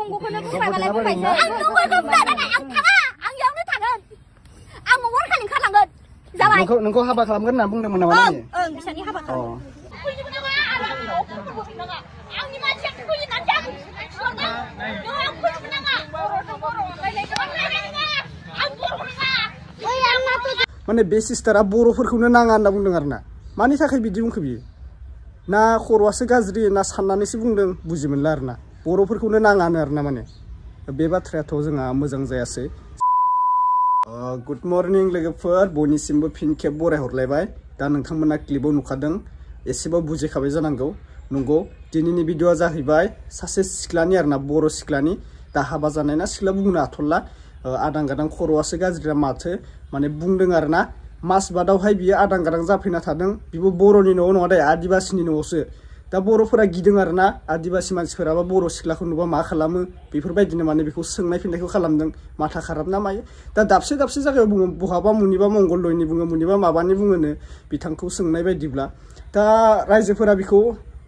नंगौखौनो बुंबायबालाय बुंबायसो आं नंगौखौ बुंबाय आं थाङा आं इयावनो थागोन आं मंगलखालि ओंखारलांगोन जाबाय नोंखौ हाबा खालामगोन होनना बुंदोंमोन नामा नोङो ओं बिसानि हाबा खालाम आंनि मानसिया फैनानै जागोन माने बे सिस्टारा बर'फोरखौनो नाङा होनना बुंदों आरोना मानि थाखाय बिदि बुंखो बियो ना खर'आसो गाज्रि ना साननानैसो बुंदों बुजि मोनला आरोना बर'फोरखौनो नाङानो आरोना माने बे बाथ्रायाथ' जोंहा मोजां जायासै गुड मर्निं लोगोफोर बयनिसिमबो फिन खेब बराय हरलायबाय दा नोंथांमोना क्लिपाव नुखादों एसेबाबो बुजिखाबाय जानांगौ नंगौ दिनैनि भिडिअआ जाहैबाय सासे सिख्लानि आरोना बर' सिख्लानि दा हाबा जानाय ना सिख्ला बुंनो हाथ'ला आदां गादां खर'आसो गाज्रि माथो माने बुंदों आरोना मास बादावहाय बियो आदां गादां जाफैना थादों बिबो बर'नि न'आव नङा दे आदिबासिनि न'आवसो दा बर'फोरा गिदों आरोना आदिबासि मानसिफोराबा बर' सिख्लाखौ नुबा मा खालामो बेफोरबायदिनो माने बेखौ सोंनाय फिननायखौ खालामदों माथा खाराब ना मायो दा दाबसे दाबसे जायगायाव बुङो बहाबा मुनिबा मंगलदयनि बुङो मुनिबा माबानि बुङोनो बिथांखौ सोंनाय बायदिब्ला दा रायजोफोरा बेखौ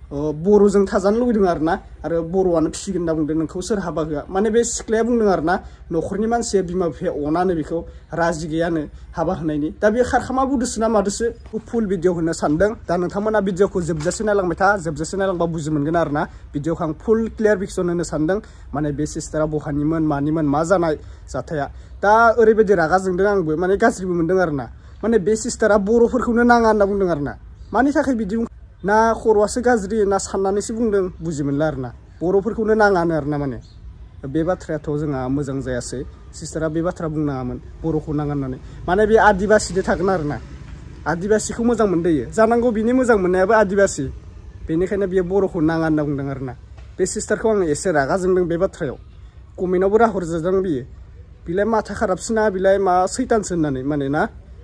बर'जों थाजानो लुबैदों आरोना आरो बर'आनो फिसिगोन होनना बुंदों नोंखौ सोर हाबा होआ माने बे सिख्लाया बुंदों आरोना न'खरनि मानसिया बिमा बिफाया अनानो बेखौ राजि गैयानो हाबा होनायनि दा बे खारखामा बुदोसो ना मादोसो फुल भिडिअ होनो सानदों दा नोंथांमोना भिडिअखौ जोबजासे नायलांबाय था जोबजासे नायलांबा बुजि मोनगोन आरोना भिडिअखौ आं फुल क्लियारफिकेसन होनो सानदों माने बे सिस्टारा बहानिमोन मानिमोन मा जानाय जाथाया दा ओरैबायदि रागा जोंदों आंबो माने गाज्रिबो मोनदों आरोना माने बे सिस्टारा बर'फोरखौनो नाङा होनना बुंदों आरोना मानि थाखाय बिदि ना खर'आसो गाज्रि ना साननानैसो बुंदों बुजि मोनला आरोना बर'फोरखौनो नाङानो आरोना माने बे बाथ्रायाथ' जोंहा मोजां जायासै सिस्टारा बे बाथ्रा बुंनाङामोन बर'खौ नाङा होननानै माने बे आदिबासिदो थागोन आरोना आदिबासिखौ मोजां मोनदोयो जानांगौ बिनि मोजां मोननायाबो आदिबासि बेनिखायनो बियो बर'खौ नाङा होनना बुंदों आरोना बे सिस्टारखौ आं एसे रागा जोंदों बे बाथ्रायाव कमेन्टआवबो राहर जादों बियो बिलाय माथा खाराबसिना बिलाय मा सैतानसो होननानै माने ना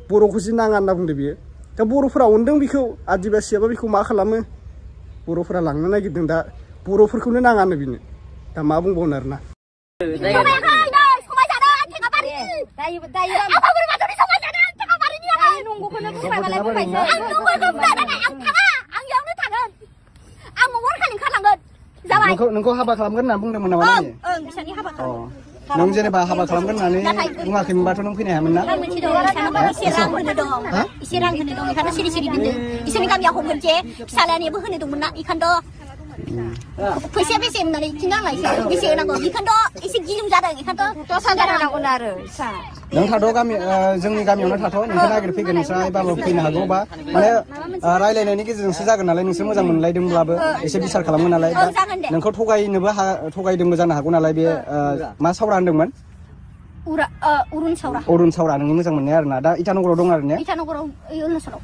बर'खौ जि नाङा होनना बुंदो बियो दा बर'फोरा अनदों बेखौ आदिबासियाबा बेखौ मा खालामो बर'फोरा लांनो नागिरदों दा बर'फोरखौनो नाङानो बिनो दा मा बुंबावनो आरोना नोंखौ हाबा खालामगोन होनना बुंदोंमोन नामा नों जेनेबा हाबा खालामगोन होननानै बुङाखैमोनबाथ' नों फैनो हायामोन ना एसे रां होनो दं बेखायनो सिरि सिरि दोनदों इसोरनि गामियाव हमगोन जे फिसालायानिबो होनो दंमोन ना बेखायनोथ' फैसाया बेसे होननानै खिन्थांलायसै बेसे होनांगौ बेखायनोथ' एसे गिलुं जादों बेखायनोथ' 10,000 होनांगौनो आरो नों थाथ' गामि जोंनि गामियावनो थाथ' नोंखौ नागिरफैगोन नोंस्रा बाबा फैनो हागौ बा माने रायलायनायनि गेजेरजोंसो जागोन नालाय नोंसोर मोजां मोनलायदोंब्लाबो एसे बिसार खालामगोन नालाय नोंखौ थगायदोंबो जानो हागौ नालाय बे मा सावरा होनदोंमोन अरुण सावरा नोंनि मोजां मोननाय आरोना दा इटानगराव दं आरो ने इटानगराव अरुणाचलाव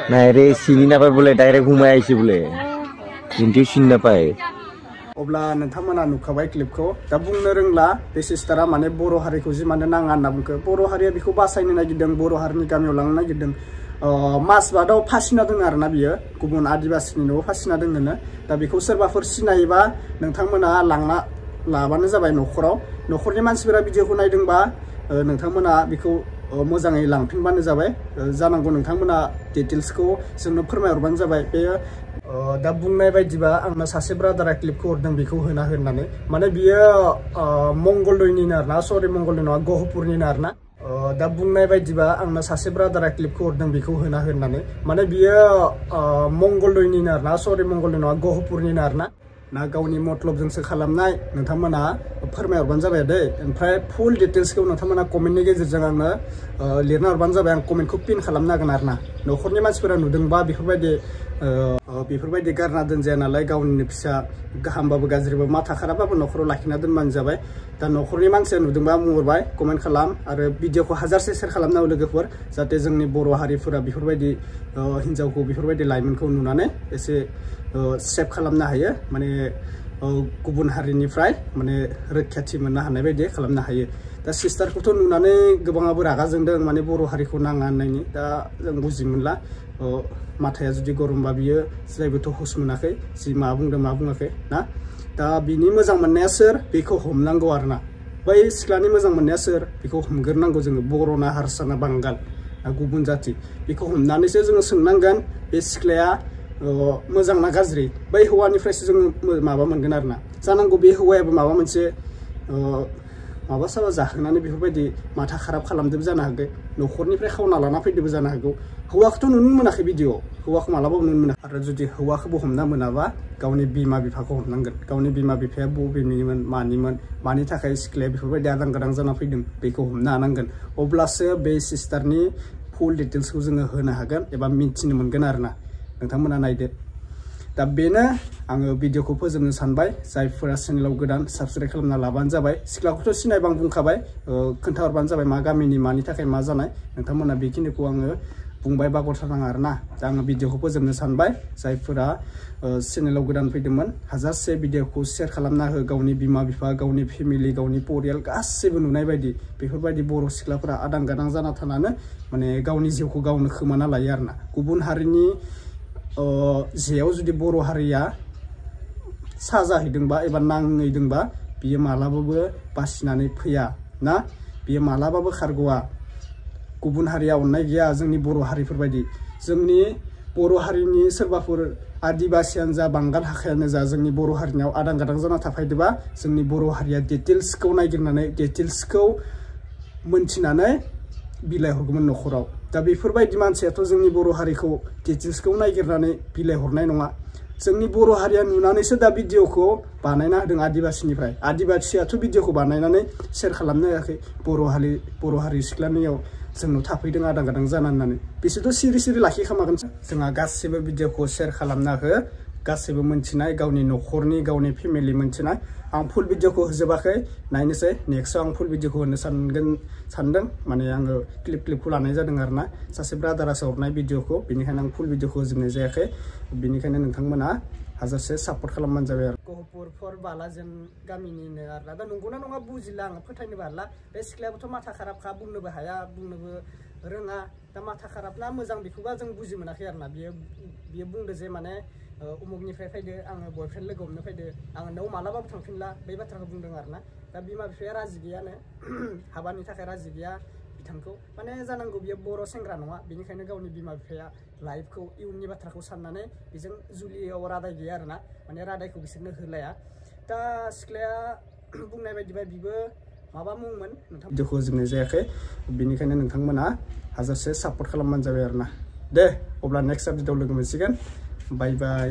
Nah, re sini napa boleh direct humai sih boleh. Inti sini napa? अब्ला नोंथांमोना नुखाबाय क्लिपखौ दा बुंनो रोंला बे सिस्टारा माने बर' हारिखौ जि माने नाङा होनना बुंखो बर' हारिया बेखौ बासायनो नागिरदों बर' हारिनि गामियाव लांनो नागिरदों मास बादाव फासिना दङ आरोना बियो गुबुन आदिबासिनि न'आव फासिना दङनो दा बेखौ सोरबाफोर सिनायोबा नोंथांमोना लांना लाबानो जाबाय न'खरनि मानसिफोरा भिडिअखौ नायदोंबा नोंथांमोना बेखौ मोजाङै लांफिनबानो जाबाय जानांगौ नोंथांमोना डिटेल्सखौ जोंनो फोरमायहरबानो जाबाय बे दा बुंनाय बायदिबा आंना सासे ब्रादारा क्लिपखौ हरदों बेखौ होना होननानै माने बियो मंगलदैनिनो आरोना सरि मंगलदै नङा गहपुरनिनो आरोना दा बुंनाय बायदिबा आंना सासे ब्रादारा क्लिपखौ हरदों बेखौ होना होननानै माने बियो मंगलदैनिनो आरोना सरि मंगलदै नङा गहपुरनिनो आरोना ना गावनि मतलबजोंसो खालामनाय नोंथांमोना फोरमायहरबानो जाबाय दे ओमफ्राय फुल डिटेल्सखौ नोंथांमोना कमेन्टनि गेजेरजों आंनो लिरना हरबानो जाबाय आं कमेन्टखौ पिन खालामनो हागोन आरोना न'खरनि मानसिफोरा नुदोंबा बेफोरबायदि गारना दोनजाया नालाय गावनि फिसा गाहामबाबो गाज्रिबाबो माथा खाराबाबो न'खराव लाखिना दोनबानो जाबाय दा न'खरनि मानसिया नुदोंबा बुंहरबाय कमेन्ट खालाम आरो भिडिअखौ हाजारसे शेयार खालामनांगौ लोगोफोर जाहाथे जोंनि बर' हारिफोरा बेफोरबायदि हिन्जावखौ बेफोरबायदि लाइमोनखौ नुनानै एसे सेभ खालामनो हायो माने गुबुन हारिनिफ्राय माने रैखाथि मोननो हानाय बायदि खालामनो हायो दा सिस्टारखौथ' नुनानै गोबाङाबो रागा जोंदों माने बर' हारिखौ नाङा होननायनि दा जों बुजि मोनला माथाया जुदि गरमबा बियो जेबोथ' हुस मोनाखै जि मा बुंदों मा बुङाखै ना दा बिनि मोजां मोननाया सोर बेखौ हमनांगौ आरोना बै सिख्लानि मोजां मोननाया सोर बेखौ हमग्रोनांगौ जोङो बर' ना हारसा ना बांगाल ना गुबुन जाथि बेखौ हमनानैसो जोङो सोंनांगोन बे सिख्लाया मोजां ना गाज्रि बै हौवानिफ्रायसो जोङो माबा मोनगोन आरोना जानांगौ बे हौवायाबो माबा मोनसे माबा साबा जाहोनानै बेफोरबायदि माथा खाराब खालामदोंबो जानो हागौ न'खरनिफ्राय खावना लाना फैदोंबो जानो हागौ हौवाखौथ' नुनो मोनाखै भिडिअ हौवाखौ मालाबाबो नुनो मोनाखै आरो जुदि हौवाखौबो हमना मोनाबा गावनि बिमा बिफाखौ हमनांगोन गावनि बिमा बिफाया बबेनिमोन मानि थाखाय सिख्लाया बेफोरबायदि आदां गादां जाना फैदों बेखौ हमनो हानांगोन अब्लासो बे सिस्टारनि फुल डिटेल्सखौ जोङो होनो हागोन एबा मिथिनो मोनगोन आरोना नोंथांमोना नायदो दा बेनो आङो भिडिअखौ फोजोबनो सानबाय जायफोरा चेनेलाव गोदान साबस्क्राइब खालामना लाबानो जाबाय सिख्लाखौथ' सिनायबा आं बुंखाबाय खोन्थाहरबानो जाबाय मा गामिनि मानि थाखाय मा जानाय नोंथांमोना बेखिनिखौ आङो बुंबाय बागरथारनाङा आरोना दा आङो भिडिअखौ फोजोबनो सानबाय जायफोरा चेनेलाव गोदान फैदोंमोन हाजारसे भिडिअखौ शेयार खालामना हो गावनि बिमा बिफा गावनि फेमिलि गावनि परियाल गासैबो नुनाय बायदि बेफोरबायदि बर' सिख्लाफोरा आदां गादां जाना थानानै माने गावनि जिउखौ गावनो खोमाना लायो आरोना गुबुन हारिनि जेयाव जुदि बर' हारिया साजाहैदोंबा एबा नांहैदोंबा बियो मालाबाबो बासिनानै फैया ना बियो मालाबाबो खारग'आ गुबुन हारिया अननाय गैया जोंनि बर' हारिफोरबायदि जोंनि बर' हारिनि सोरबाफोर आदिबासियानो जा बांगाल हाखायानो जा जोंनि बर' हारिनियाव आदां गादां जाना थाफायदोबा जोंनि बर' हारिया डिटेल्सखौ नागिरनानै डिटेल्सखौ मोनथिनानै बिलाइ हरगौमोन न'खराव दा बेफोरबायदि मानसियाथ' जोंनि बर' हारिखौ डिटेल्सखौ नागिरनानै बिलाइ हरनाय नङा जोंनि बर' हारिया नुनानैसो दा भिडिअखौ बानायना होदों आदिबासिनिफ्राय आदिबासियाथ' भिडिअखौ बानायनानै शेयार खालामनो हायाखै बर' हारि सिख्लानियाव जोंनाव थाफैदों आदां गादां जाना होननानै बिसोरथ' सिरि सिरि लाखिखामागोन जोंहा गासैबो भिडिअखौ शेयार खालामना हो गासैबो मोनथिनाय गावनि न'खरनि गावनि फेमिलि मोनथिनाय आं फुल भिडिअखौ होजोबाखै नायनोसै नेक्स्टआव आं फुल भिडिअखौ होनो सानदों माने आङो क्लिपखौ लानाय जादों आरोना सासे ब्रादारासो हरनाय भिडिअखौ बेनिखायनो आं फुल भिडिअखौ होजोबनाय जायाखै बेनिखायनो नोंथांमोना हाजारसे सापर्ट खालामबानो जाबाय आरो गहपुर बालाजों गामिनिनो आरोना दा नंगौना नङा बुजिला आङो फोथायनोबो हाला बे सिख्लायाबोथ' माथा खाराबखा बुंनोबो हाया बुंनोबो रोङा दा माथा खाराबना मोजां बेखौबा जों बुजि मोनाखै आरोना बियो बुंदो जे माने उमुगनिफ्राय फैदो आङो बयफ्रेन्ड लोगो हमनो फैदो आङो न'आव मालाबाबो थांफिनला बे बाथ्राखौ बुंदों आरोना दा बिमा बिफाया राजि गैयानो हाबानि थाखाय राजि गैया बिथांखौ माने जानांगौ बियो बर' सेंग्रा नङा बेनिखायनो गावनि बिमा बिफाया लाइफखौ इयुननि बाथ्राखौ साननानै बेजों जुलियाव रादाय गैया आरोना माने रादायखौ बिसोरनो होलाया दा सिख्लाया बुंनाय बायदिबा बिबो माबा मुंमोन नोंथां भिडिअखौ होजोबनाय जायाखै बेनिखायनो नोंथांमोना हाजारसे सापर्ट खालामबानो जाबाय आरोना दे अब्ला नेक्स्ट भिडिअआव लोगो मोनसिगोन बाय बाय